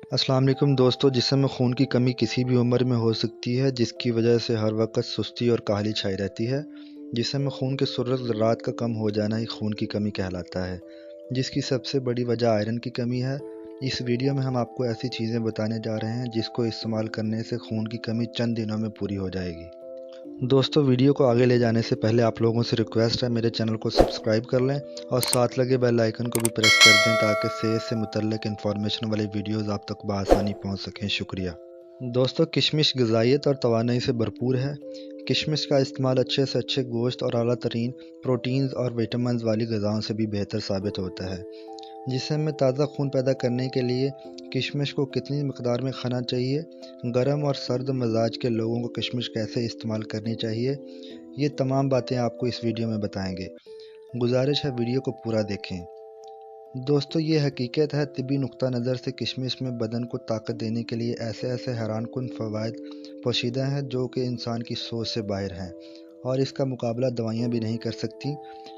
अस्सलाम वालेकुम दोस्तों। जिस्म में खून की कमी किसी भी उम्र में हो सकती है, जिसकी वजह से हर वक्त सुस्ती और काहली छाई रहती है। जिस्म में खून की सूरत रात का कम हो जाना ही खून की कमी कहलाता है, जिसकी सबसे बड़ी वजह आयरन की कमी है। इस वीडियो में हम आपको ऐसी चीज़ें बताने जा रहे हैं जिसको इस्तेमाल करने से खून की कमी चंद दिनों में पूरी हो जाएगी। दोस्तों, वीडियो को आगे ले जाने से पहले आप लोगों से रिक्वेस्ट है, मेरे चैनल को सब्सक्राइब कर लें और साथ लगे बेल आइकन को भी प्रेस कर दें ताकि सेहत से मुतल्लिक इन्फॉर्मेशन वाली वीडियोस आप तक बआसानी पहुंच सकें। शुक्रिया। दोस्तों, किशमिश ग़िज़ाइयत और तवानाई से भरपूर है। किशमिश का इस्तेमाल अच्छे से अच्छे गोश्त और आला तरीन प्रोटीन्स और विटामिन्स वाली ग़िज़ाओं से भी बेहतर साबित होता है। जिस्म में ताज़ा खून पैदा करने के लिए किशमिश को कितनी मिकदार में खाना चाहिए, गर्म और सर्द मिजाज के लोगों को किशमिश कैसे इस्तेमाल करनी चाहिए, ये तमाम बातें आपको इस वीडियो में बताएंगे। गुजारिश है वीडियो को पूरा देखें। दोस्तों, ये हकीकत है, तिबी नुक्ता नज़र से किशमिश में बदन को ताकत देने के लिए ऐसे ऐसे हैरानकुन फ़वाइद पोशीदा हैं जो कि इंसान की सोच से बाहर हैं और इसका मुकाबला दवाइयाँ भी नहीं कर सकती।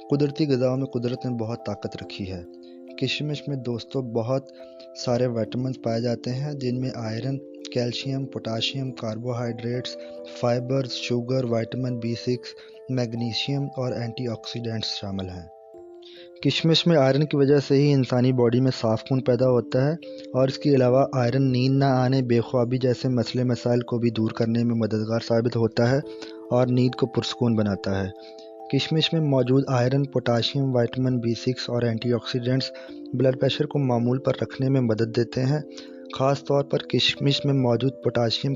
कुदरती ग़िज़ाओं में कुदरत ने बहुत ताकत रखी है। किशमिश में दोस्तों बहुत सारे विटामिन पाए जाते हैं, जिनमें iron, calcium, potassium, carbohydrates, fibres, sugar, vitamin B6, magnesium और एंटीऑक्सीडेंट्स शामिल हैं। किशमिश में आयरन की वजह से ही इंसानी बॉडी में साफ़ खून पैदा होता है और इसके अलावा आयरन नींद ना आने, बेख्वाबी जैसे मसले मसाइल को भी दूर करने में मददगार साबित होता है और नींद को पुरसकून बनाता है। किशमिश में मौजूद आयरन, पोटाशियम, विटामिन B6 और एंटीऑक्सीडेंट्स ब्लड प्रेशर को मामूल पर रखने में मदद देते हैं। ख़ास तौर पर किशमिश में मौजूद पोटाशियम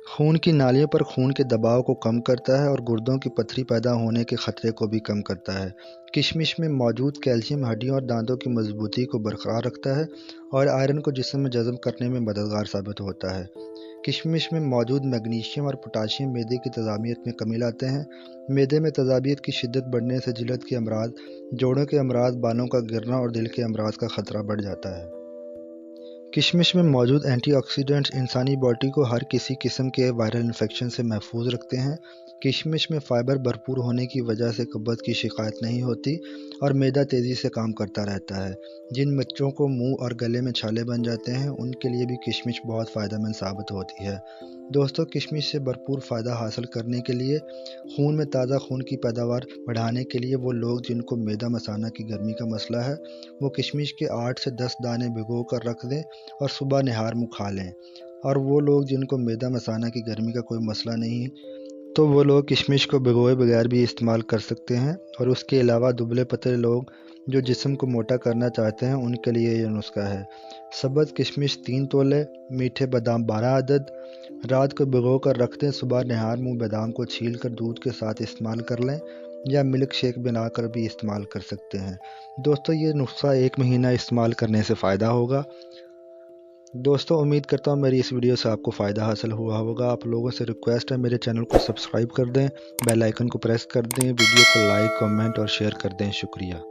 खून की नालियों पर खून के दबाव को कम करता है और गुर्दों की पथरी पैदा होने के ख़तरे को भी कम करता है। किशमिश में मौजूद कैल्शियम हड्डियों और दांतों की मजबूती को बरकरार रखता है और आयरन को जिस्म में जज़ब करने में मददगार साबित होता है। किशमिश में मौजूद मैग्नीशियम और पोटाशियम मैदे की तज़ामियत में कमी लाते हैं। मैदे में तज़ाबियत की शिद्दत बढ़ने से जिल्द के अमराज, जोड़ों के अमराज, बालों का गिरना और दिल के अमराज का ख़तरा बढ़ जाता है। किशमिश में मौजूद एंटीऑक्सीडेंट्स इंसानी बॉडी को हर किसी किस्म के वायरल इन्फेक्शन से महफूज रखते हैं। किशमिश में फ़ाइबर भरपूर होने की वजह से कब्ज़ की शिकायत नहीं होती और मैदा तेज़ी से काम करता रहता है। जिन बच्चों को मुंह और गले में छाले बन जाते हैं, उनके लिए भी किशमिश बहुत फ़ायदेमंद साबित होती है। दोस्तों, किशमिश से भरपूर फ़ायदा हासिल करने के लिए खून में ताज़ा खून की पैदावार बढ़ाने के लिए वो लोग जिनको मैदा मसाना की गर्मी का मसला है, वो किशमिश के 8 से 10 दाने भिगो कर रख दें और सुबह निहार मुँह खा लें। और वो लोग जिनको मैदा मसाना की गर्मी का कोई मसला नहीं, तो वो लोग किशमिश को भिगोए बगैर भी इस्तेमाल कर सकते हैं। और उसके अलावा दुबले पतले लोग जो जिस्म को मोटा करना चाहते हैं, उनके लिए ये नुस्खा है। सब्ज़ किशमिश 3 तोले, मीठे बादाम 12 अदद, रात को भिगो कर रख दें, सुबह निहार मुँह बादाम को छील कर दूध के साथ इस्तेमाल कर लें या मिल्क शेक बनाकर भी इस्तेमाल कर सकते हैं। दोस्तों, ये नुस्खा 1 महीना इस्तेमाल करने से फ़ायदा होगा। दोस्तों, उम्मीद करता हूँ मेरी इस वीडियो से आपको फ़ायदा हासिल हुआ होगा। आप लोगों से रिक्वेस्ट है, मेरे चैनल को सब्सक्राइब कर दें, बेल आइकन को प्रेस कर दें, वीडियो को लाइक, कमेंट और शेयर कर दें। शुक्रिया।